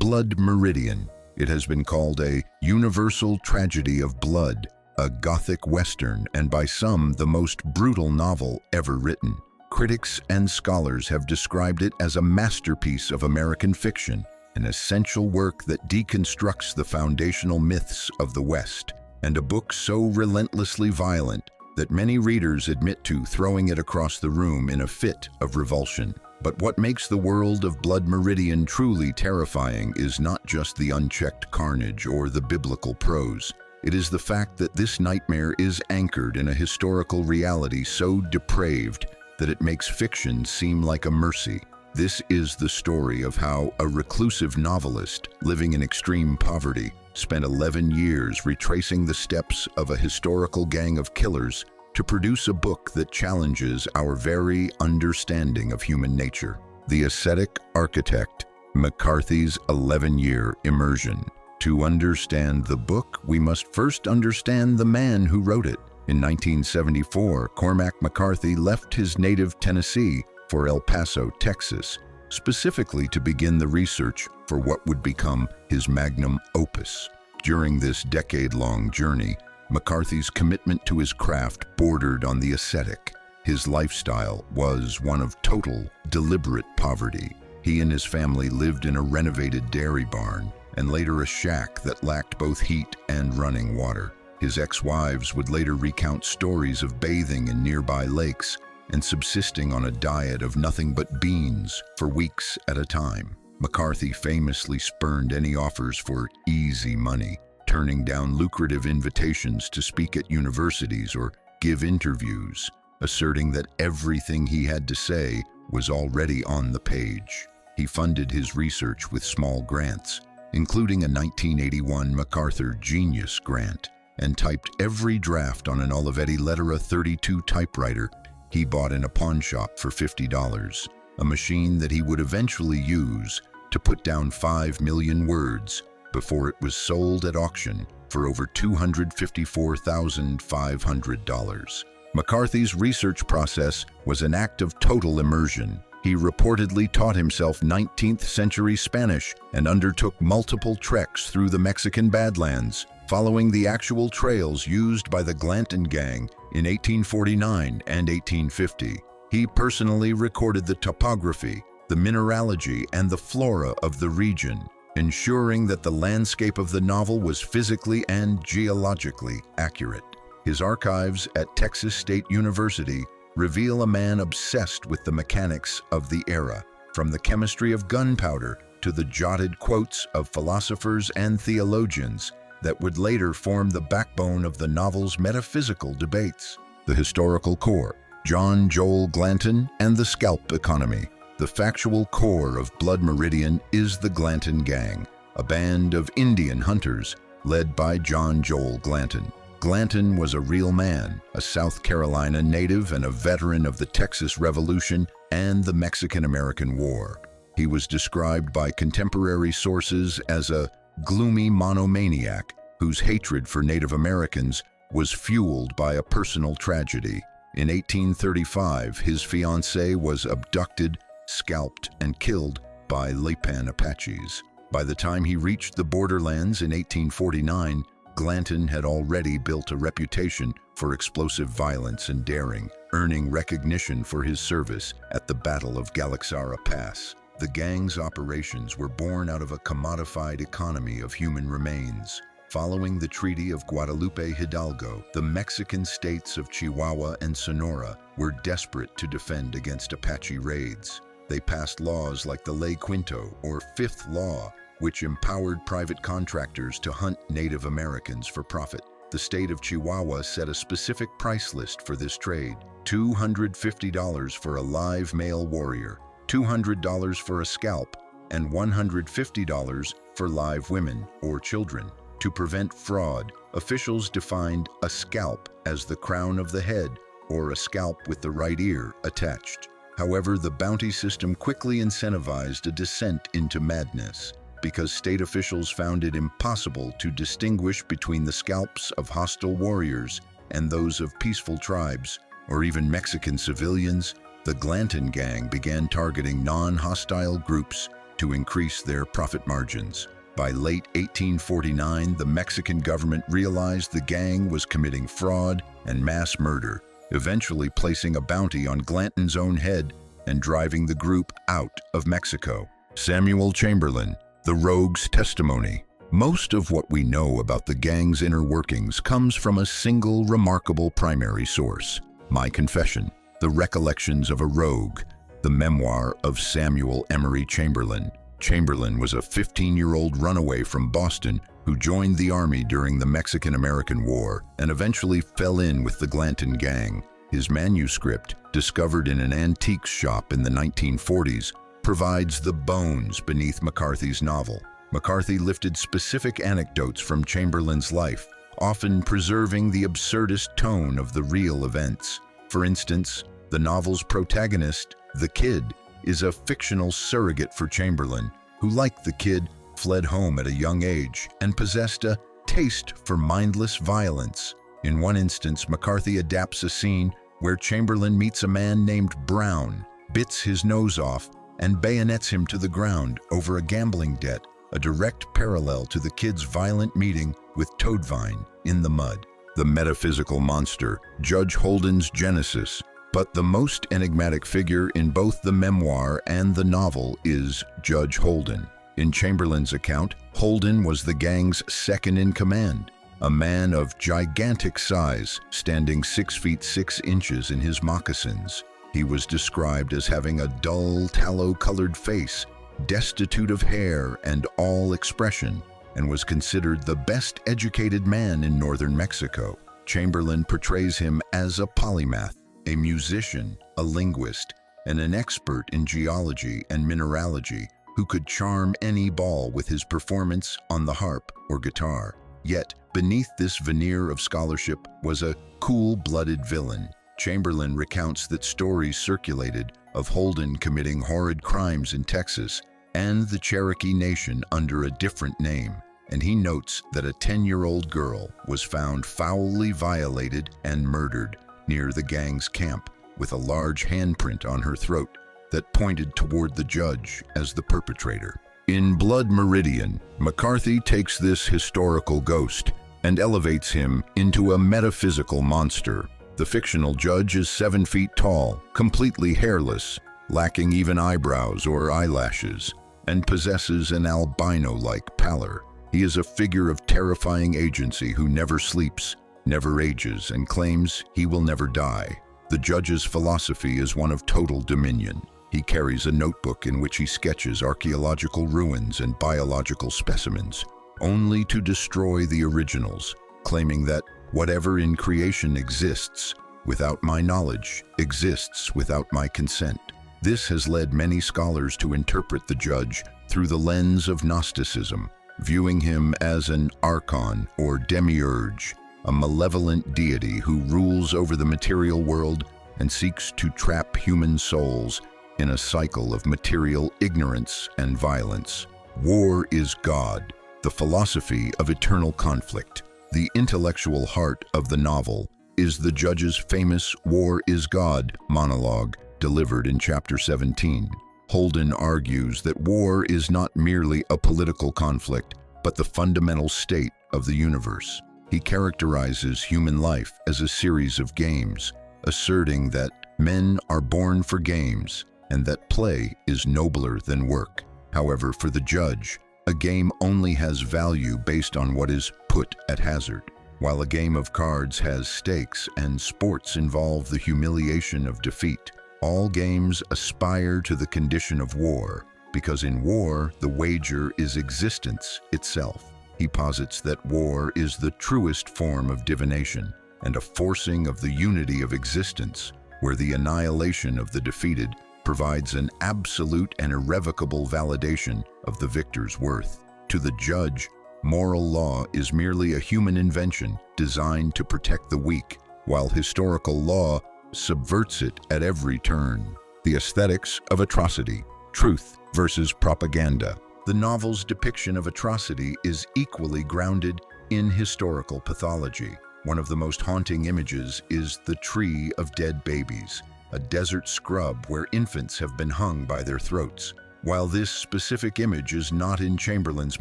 Blood Meridian. It has been called a universal tragedy of blood, a gothic western, and by some, the most brutal novel ever written. Critics and scholars have described it as a masterpiece of American fiction, an essential work that deconstructs the foundational myths of the West, and a book so relentlessly violent that many readers admit to throwing it across the room in a fit of revulsion. But what makes the world of Blood Meridian truly terrifying is not just the unchecked carnage or the biblical prose. It is the fact that this nightmare is anchored in a historical reality so depraved that it makes fiction seem like a mercy. This is the story of how a reclusive novelist living in extreme poverty spent 11 years retracing the steps of a historical gang of killers to produce a book that challenges our very understanding of human nature. The Ascetic Architect, McCarthy's 11-year immersion. To understand the book, we must first understand the man who wrote it. In 1974, Cormac McCarthy left his native Tennessee for El Paso, Texas, specifically to begin the research for what would become his magnum opus. During this decade-long journey, McCarthy's commitment to his craft bordered on the ascetic. His lifestyle was one of total, deliberate poverty. He and his family lived in a renovated dairy barn, and later a shack that lacked both heat and running water. His ex-wives would later recount stories of bathing in nearby lakes and subsisting on a diet of nothing but beans for weeks at a time. McCarthy famously spurned any offers for easy money, turning down lucrative invitations to speak at universities or give interviews, asserting that everything he had to say was already on the page. He funded his research with small grants, including a 1981 MacArthur Genius Grant, and typed every draft on an Olivetti Lettera 32 typewriter he bought in a pawn shop for $50, a machine that he would eventually use to put down 5 million words before it was sold at auction for over $254,500. McCarthy's research process was an act of total immersion. He reportedly taught himself 19th century Spanish and undertook multiple treks through the Mexican Badlands, following the actual trails used by the Glanton Gang in 1849 and 1850. He personally recorded the topography, the mineralogy, and the flora of the region, ensuring that the landscape of the novel was physically and geologically accurate. His archives at Texas State University reveal a man obsessed with the mechanics of the era, from the chemistry of gunpowder to the jotted quotes of philosophers and theologians that would later form the backbone of the novel's metaphysical debates. The historical core, John Joel Glanton and the scalp economy. The factual core of Blood Meridian is the Glanton Gang, a band of Indian hunters led by John Joel Glanton. Glanton was a real man, a South Carolina native and a veteran of the Texas Revolution and the Mexican-American War. He was described by contemporary sources as a gloomy monomaniac whose hatred for Native Americans was fueled by a personal tragedy. In 1835, his fiancée was abducted, scalped, and killed by Lipan Apaches. By the time he reached the borderlands in 1849, Glanton had already built a reputation for explosive violence and daring, earning recognition for his service at the Battle of Galaxara Pass. The gang's operations were born out of a commodified economy of human remains. Following the Treaty of Guadalupe Hidalgo, the Mexican states of Chihuahua and Sonora were desperate to defend against Apache raids. They passed laws like the Ley Quinto, or Fifth Law, which empowered private contractors to hunt Native Americans for profit. The state of Chihuahua set a specific price list for this trade: $250 for a live male warrior, $200 for a scalp, and $150 for live women or children. To prevent fraud, officials defined a scalp as the crown of the head, or a scalp with the right ear attached. However, the bounty system quickly incentivized a descent into madness, because state officials found it impossible to distinguish between the scalps of hostile warriors and those of peaceful tribes, or even Mexican civilians. The Glanton Gang began targeting non-hostile groups to increase their profit margins. By late 1849, the Mexican government realized the gang was committing fraud and mass murder, eventually placing a bounty on Glanton's own head and driving the group out of Mexico. Samuel Chamberlain, the Rogue's Testimony. Most of what we know about the gang's inner workings comes from a single remarkable primary source: My Confession, The Recollections of a Rogue, the memoir of Samuel Emery Chamberlain. Chamberlain was a 15-year-old runaway from Boston who joined the army during the Mexican-American War and eventually fell in with the Glanton gang. His manuscript, discovered in an antiques shop in the 1940s, provides the bones beneath McCarthy's novel. McCarthy lifted specific anecdotes from Chamberlain's life, often preserving the absurdist tone of the real events. For instance, the novel's protagonist, the Kid, is a fictional surrogate for Chamberlain, who, like the Kid, fled home at a young age and possessed a taste for mindless violence. In one instance, McCarthy adapts a scene where Chamberlain meets a man named Brown, bits his nose off, and bayonets him to the ground over a gambling debt, a direct parallel to the Kid's violent meeting with Toadvine in the mud. The metaphysical monster, Judge Holden's genesis. But the most enigmatic figure in both the memoir and the novel is Judge Holden. In Chamberlain's account, Holden was the gang's second-in-command, a man of gigantic size, standing 6 feet 6 inches in his moccasins. He was described as having a dull, tallow-colored face, destitute of hair and all expression, and was considered the best-educated man in northern Mexico. Chamberlain portrays him as a polymath, a musician, a linguist, and an expert in geology and mineralogy who could charm any ball with his performance on the harp or guitar. Yet, beneath this veneer of scholarship was a cool-blooded villain. Chamberlain recounts that stories circulated of Holden committing horrid crimes in Texas and the Cherokee Nation under a different name, and he notes that a 10-year-old girl was found foully violated and murdered near the gang's camp, with a large handprint on her throat that pointed toward the judge as the perpetrator. In Blood Meridian, McCarthy takes this historical ghost and elevates him into a metaphysical monster. The fictional judge is 7 feet tall, completely hairless, lacking even eyebrows or eyelashes, and possesses an albino-like pallor. He is a figure of terrifying agency who never sleeps, never ages, and claims he will never die. The judge's philosophy is one of total dominion. He carries a notebook in which he sketches archaeological ruins and biological specimens, only to destroy the originals, claiming that whatever in creation exists without my knowledge exists without my consent. This has led many scholars to interpret the judge through the lens of Gnosticism, viewing him as an archon or demiurge, a malevolent deity who rules over the material world and seeks to trap human souls in a cycle of material ignorance and violence. War is God, the philosophy of eternal conflict. The intellectual heart of the novel is the judge's famous "War is God" monologue delivered in chapter 17. Holden argues that war is not merely a political conflict, but the fundamental state of the universe. He characterizes human life as a series of games, asserting that men are born for games and that play is nobler than work. However, for the judge, a game only has value based on what is put at hazard. While a game of cards has stakes and sports involve the humiliation of defeat, all games aspire to the condition of war, because in war, the wager is existence itself. He posits that war is the truest form of divination and a forcing of the unity of existence, where the annihilation of the defeated provides an absolute and irrevocable validation of the victor's worth. To the judge, moral law is merely a human invention designed to protect the weak, while historical law subverts it at every turn. The aesthetics of atrocity, truth versus propaganda. The novel's depiction of atrocity is equally grounded in historical pathology. One of the most haunting images is the tree of dead babies, a desert scrub where infants have been hung by their throats. While this specific image is not in Chamberlain's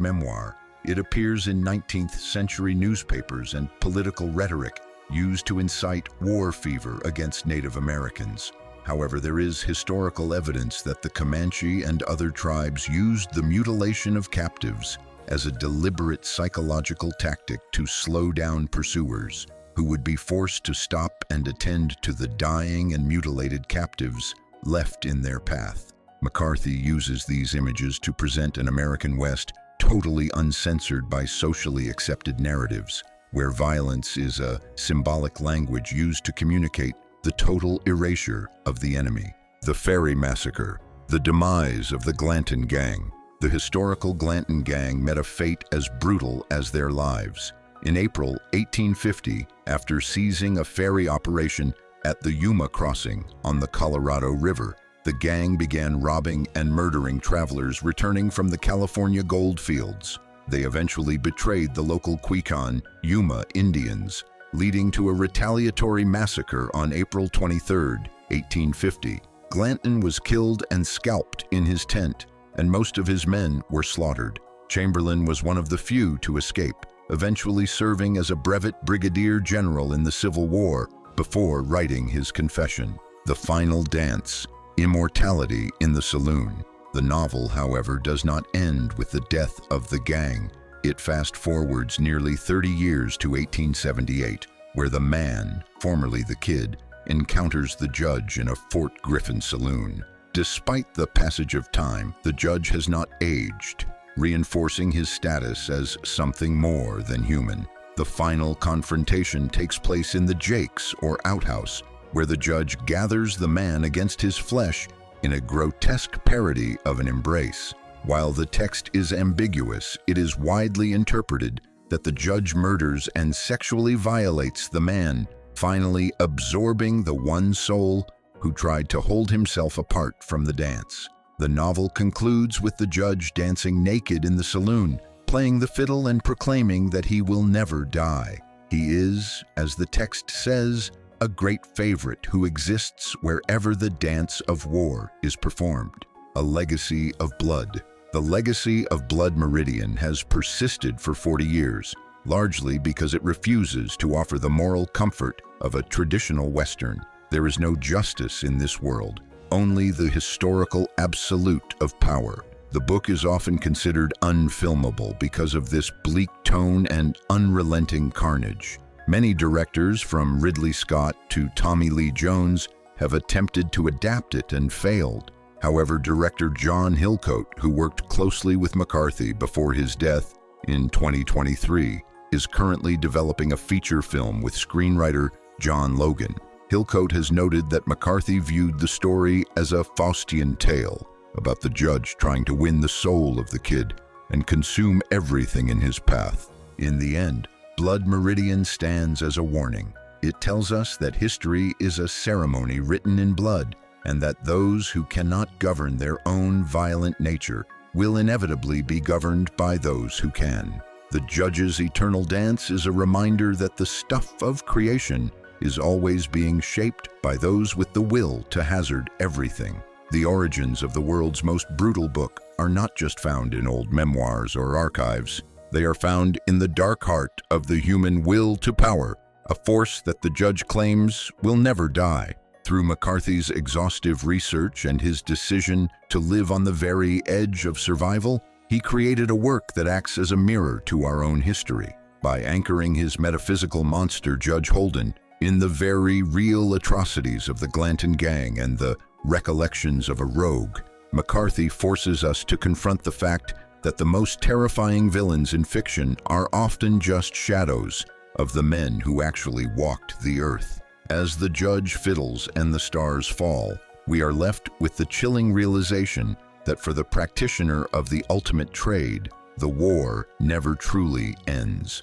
memoir, it appears in 19th century newspapers and political rhetoric used to incite war fever against Native Americans. However, there is historical evidence that the Comanche and other tribes used the mutilation of captives as a deliberate psychological tactic to slow down pursuers, who would be forced to stop and attend to the dying and mutilated captives left in their path. McCarthy uses these images to present an American West totally uncensored by socially accepted narratives, where violence is a symbolic language used to communicate the total erasure of the enemy. The Ferry Massacre, the demise of the Glanton Gang. The historical Glanton Gang met a fate as brutal as their lives. In April 1850, after seizing a ferry operation at the Yuma crossing on the Colorado River, the gang began robbing and murdering travelers returning from the California gold fields. They eventually betrayed the local Quecon Yuma Indians, leading to a retaliatory massacre on April 23, 1850. Glanton was killed and scalped in his tent, and most of his men were slaughtered. Chamberlain was one of the few to escape, eventually serving as a brevet brigadier general in the Civil War before writing his confession. The Final Dance, Immortality in the Saloon. The novel, however, does not end with the death of the gang. It fast-forwards nearly 30 years to 1878, where the man, formerly the Kid, encounters the judge in a Fort Griffin saloon. Despite the passage of time, the judge has not aged, reinforcing his status as something more than human. The final confrontation takes place in the Jakes, or outhouse, where the judge gathers the man against his flesh in a grotesque parody of an embrace. While the text is ambiguous, it is widely interpreted that the judge murders and sexually violates the man, finally absorbing the one soul who tried to hold himself apart from the dance. The novel concludes with the judge dancing naked in the saloon, playing the fiddle and proclaiming that he will never die. He is, as the text says, a great favorite who exists wherever the dance of war is performed. A legacy of blood. The legacy of Blood Meridian has persisted for 40 years, largely because it refuses to offer the moral comfort of a traditional Western. There is no justice in this world, only the historical absolute of power. The book is often considered unfilmable because of this bleak tone and unrelenting carnage. Many directors, from Ridley Scott to Tommy Lee Jones, have attempted to adapt it and failed. However, director John Hillcoat, who worked closely with McCarthy before his death in 2023, is currently developing a feature film with screenwriter John Logan. Hillcoat has noted that McCarthy viewed the story as a Faustian tale about the judge trying to win the soul of the kid and consume everything in his path. In the end, Blood Meridian stands as a warning. It tells us that history is a ceremony written in blood, and that those who cannot govern their own violent nature will inevitably be governed by those who can. The judge's eternal dance is a reminder that the stuff of creation is always being shaped by those with the will to hazard everything. The origins of the world's most brutal book are not just found in old memoirs or archives. They are found in the dark heart of the human will to power, a force that the judge claims will never die. Through McCarthy's exhaustive research and his decision to live on the very edge of survival, he created a work that acts as a mirror to our own history. By anchoring his metaphysical monster, Judge Holden, in the very real atrocities of the Glanton Gang and the recollections of a rogue, McCarthy forces us to confront the fact that the most terrifying villains in fiction are often just shadows of the men who actually walked the earth. As the judge fiddles and the stars fall, we are left with the chilling realization that for the practitioner of the ultimate trade, the war never truly ends.